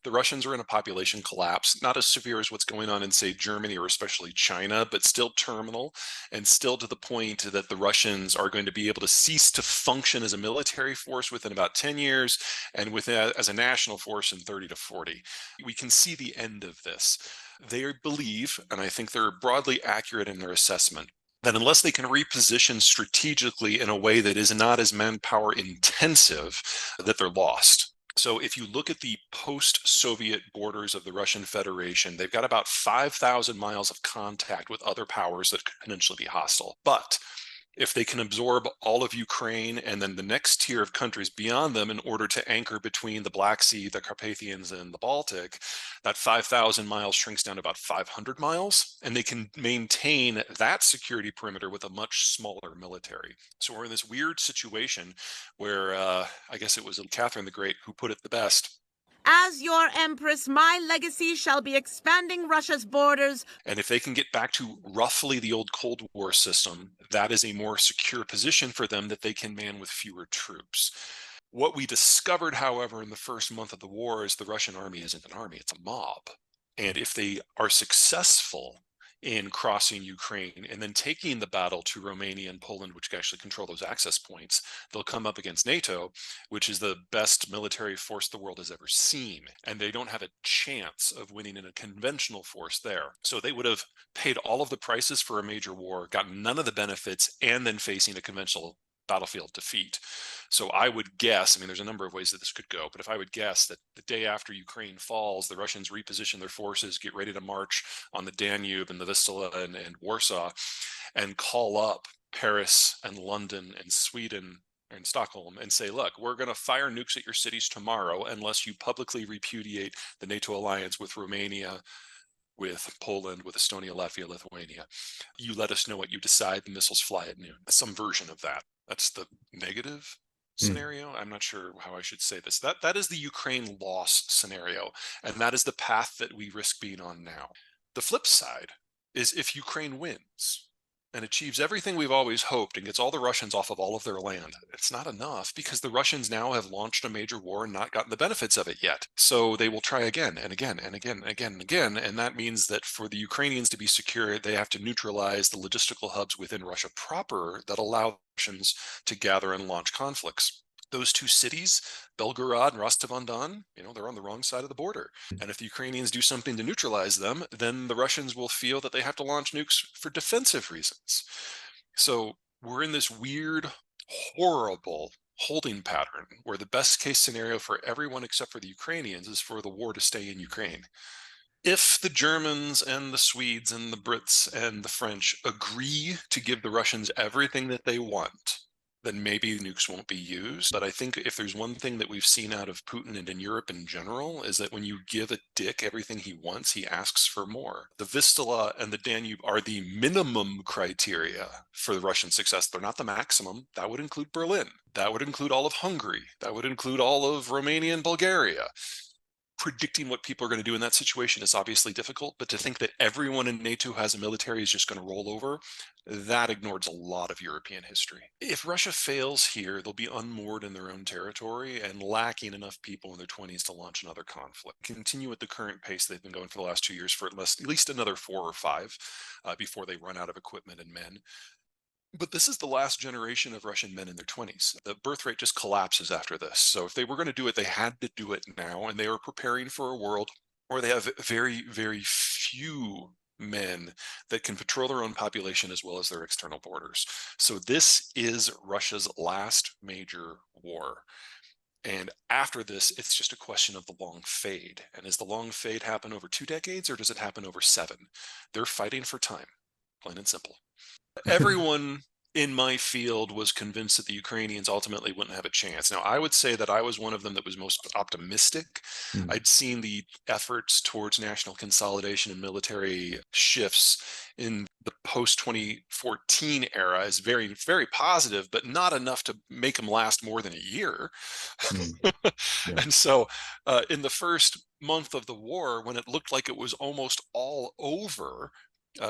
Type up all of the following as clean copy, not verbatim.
The Russians are in a population collapse, not as severe as what's going on in, say, Germany or especially China, but still terminal and still to the point that the Russians are going to be able to cease to function as a military force within about 10 years and as a national force in 30 to 40. We can see the end of this. They believe, and I think they're broadly accurate in their assessment, that unless they can reposition strategically in a way that is not as manpower intensive, that they're lost. So if you look at the post-Soviet borders of the Russian Federation, they've got about 5,000 miles of contact with other powers that could potentially be hostile. But if they can absorb all of Ukraine and then the next tier of countries beyond them in order to anchor between the Black Sea, the Carpathians, and the Baltic, that 5,000 miles shrinks down to about 500 miles, and they can maintain that security perimeter with a much smaller military. So we're in this weird situation where I guess it was Catherine the Great who put it the best. As your empress, my legacy shall be expanding Russia's borders. And if they can get back to roughly the old Cold War system, that is a more secure position for them that they can man with fewer troops. What we discovered, however, in the first month of the war is the Russian army isn't an army, it's a mob. And if they are successful in crossing Ukraine and then taking the battle to Romania and Poland, which actually control those access points, they'll come up against NATO, which is the best military force the world has ever seen. And they don't have a chance of winning in a conventional force there. So they would have paid all of the prices for a major war, gotten none of the benefits, and then facing a conventional battlefield defeat. So I would guess, I mean, there's a number of ways that this could go, but if I would guess that the day after Ukraine falls, the Russians reposition their forces, get ready to march on the Danube and the Vistula and Warsaw, and call up Paris and London and Sweden and Stockholm and say, look, we're going to fire nukes at your cities tomorrow unless you publicly repudiate the NATO alliance with Romania, with Poland, with Estonia, Latvia, Lithuania. You let us know what you decide, the missiles fly at noon. Some version of that. That's the negative scenario. I'm not sure how I should say this. That is the Ukraine loss scenario, and that is the path that we risk being on now. The flip side is if Ukraine wins and achieves everything we've always hoped and gets all the Russians off of all of their land, it's not enough because the Russians now have launched a major war and not gotten the benefits of it yet. So they will try again and again and again and again and again. And that means that for the Ukrainians to be secure, they have to neutralize the logistical hubs within Russia proper that allow Russians to gather and launch conflicts. Those two cities, Belgorod and Rostov-on-Don, they're on the wrong side of the border. And if the Ukrainians do something to neutralize them, then the Russians will feel that they have to launch nukes for defensive reasons. So we're in this weird, horrible holding pattern where the best case scenario for everyone except for the Ukrainians is for the war to stay in Ukraine. If the Germans and the Swedes and the Brits and the French agree to give the Russians everything that they want, then maybe nukes won't be used. But I think if there's one thing that we've seen out of Putin and in Europe in general, is that when you give a dick everything he wants, he asks for more. The Vistula and the Danube are the minimum criteria for the Russian success. They're not the maximum. That would include Berlin. That would include all of Hungary. That would include all of Romania and Bulgaria. Predicting what people are going to do in that situation is obviously difficult, but to think that everyone in NATO has a military is just going to roll over, that ignores a lot of European history. If Russia fails here, they'll be unmoored in their own territory and lacking enough people in their 20s to launch another conflict. Continue at the current pace they've been going for the last 2 years for at least another 4 or 5 before they run out of equipment and men. But this is the last generation of Russian men in their 20s. The birth rate just collapses after this. So if they were going to do it, they had to do it now. And they were preparing for a world where they have very, very few men that can patrol their own population as well as their external borders. So this is Russia's last major war. And after this, it's just a question of the long fade. And does the long fade happen over 2 decades or does it happen over 7? They're fighting for time, plain and simple. Everyone in my field was convinced that the Ukrainians ultimately wouldn't have a chance. Now, I would say that I was one of them that was most optimistic. I'd seen the efforts towards national consolidation and military shifts in the post-2014 era as very, very positive, but not enough to make them last more than a year. Yeah. And so in the first month of the war, when it looked like it was almost all over,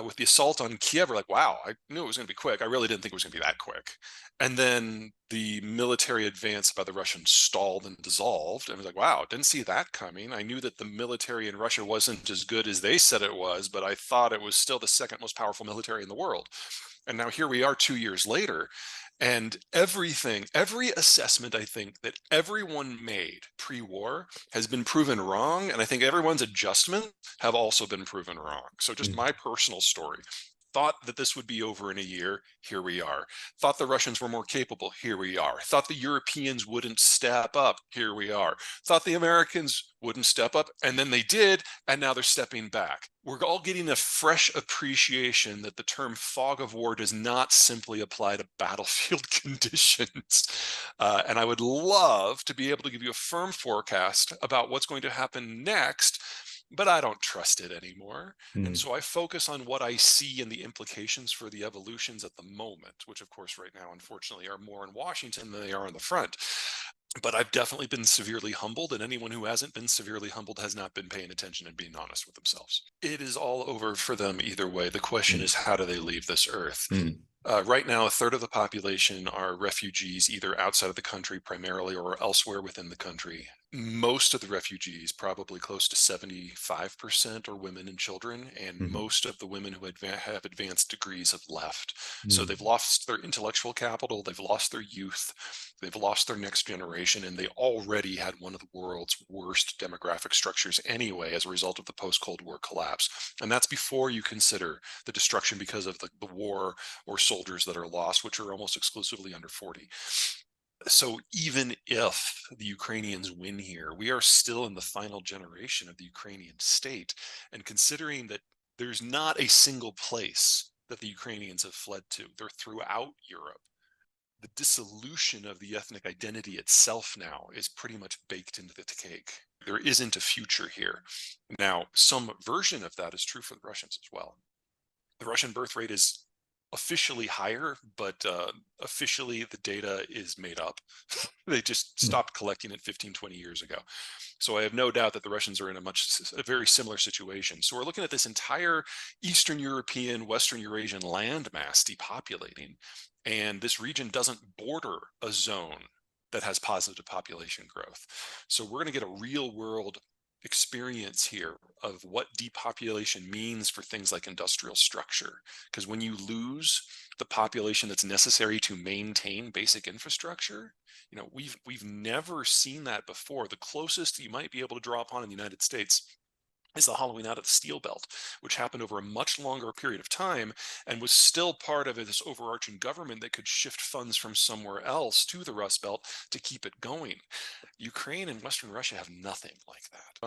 with the assault on Kiev, we're like, wow, I knew it was going to be quick. I really didn't think it was going to be that quick. And then the military advance by the Russians stalled and dissolved. And I was like, wow, didn't see that coming. I knew that the military in Russia wasn't as good as they said it was, but I thought it was still the second most powerful military in the world. And now here we are 2 years later, and every assessment I think that everyone made pre-war has been proven wrong. And I think everyone's adjustments have also been proven wrong. So just Mm. my personal story. Thought that this would be over in a year. Here we are. Thought the Russians were more capable. Here we are. Thought the Europeans wouldn't step up. Here we are. Thought the Americans wouldn't step up. And then they did. And now they're stepping back. We're all getting a fresh appreciation that the term fog of war does not simply apply to battlefield conditions. And I would love to be able to give you a firm forecast about what's going to happen next, but I don't trust it anymore. And Mm. so I focus on what I see and the implications for the evolutions at the moment, which of course right now, unfortunately, are more in Washington than they are on the front. But I've definitely been severely humbled, and anyone who hasn't been severely humbled has not been paying attention and being honest with themselves. It is all over for them either way. The question Mm. is, how do they leave this earth? Mm. Right now, a third of the population are refugees, either outside of the country primarily or elsewhere within the country. Most of the refugees, probably close to 75%, are women and children, and Mhm. most of the women who have advanced degrees have left. So Mm. they've lost their intellectual capital, they've lost their youth, they've lost their next generation, and they already had one of the world's worst demographic structures anyway as a result of the post-Cold War collapse. And that's before you consider the destruction because of the war or soldiers that are lost, which are almost exclusively under 40. So even if the Ukrainians win here, we are still in the final generation of the Ukrainian state. And considering that there's not a single place that the Ukrainians have fled to, they're throughout Europe. The dissolution of the ethnic identity itself now is pretty much baked into the cake. There isn't a future here. Now, some version of that is true for the Russians as well. The Russian birth rate is officially higher, but officially the data is made up. They just Mm. stopped collecting it 15, 20 years ago. So I have no doubt that the Russians are in a very similar situation. So we're looking at this entire Eastern European, Western Eurasian landmass depopulating. And this region doesn't border a zone that has positive population growth. So we're going to get a real world experience here of what depopulation means for things like industrial structure. Because when you lose the population that's necessary to maintain basic infrastructure, we've never seen that before. The closest you might be able to draw upon in the United States is the hollowing out of the steel belt, which happened over a much longer period of time and was still part of this overarching government that could shift funds from somewhere else to the Rust Belt to keep it going. Ukraine and Western Russia have nothing like that.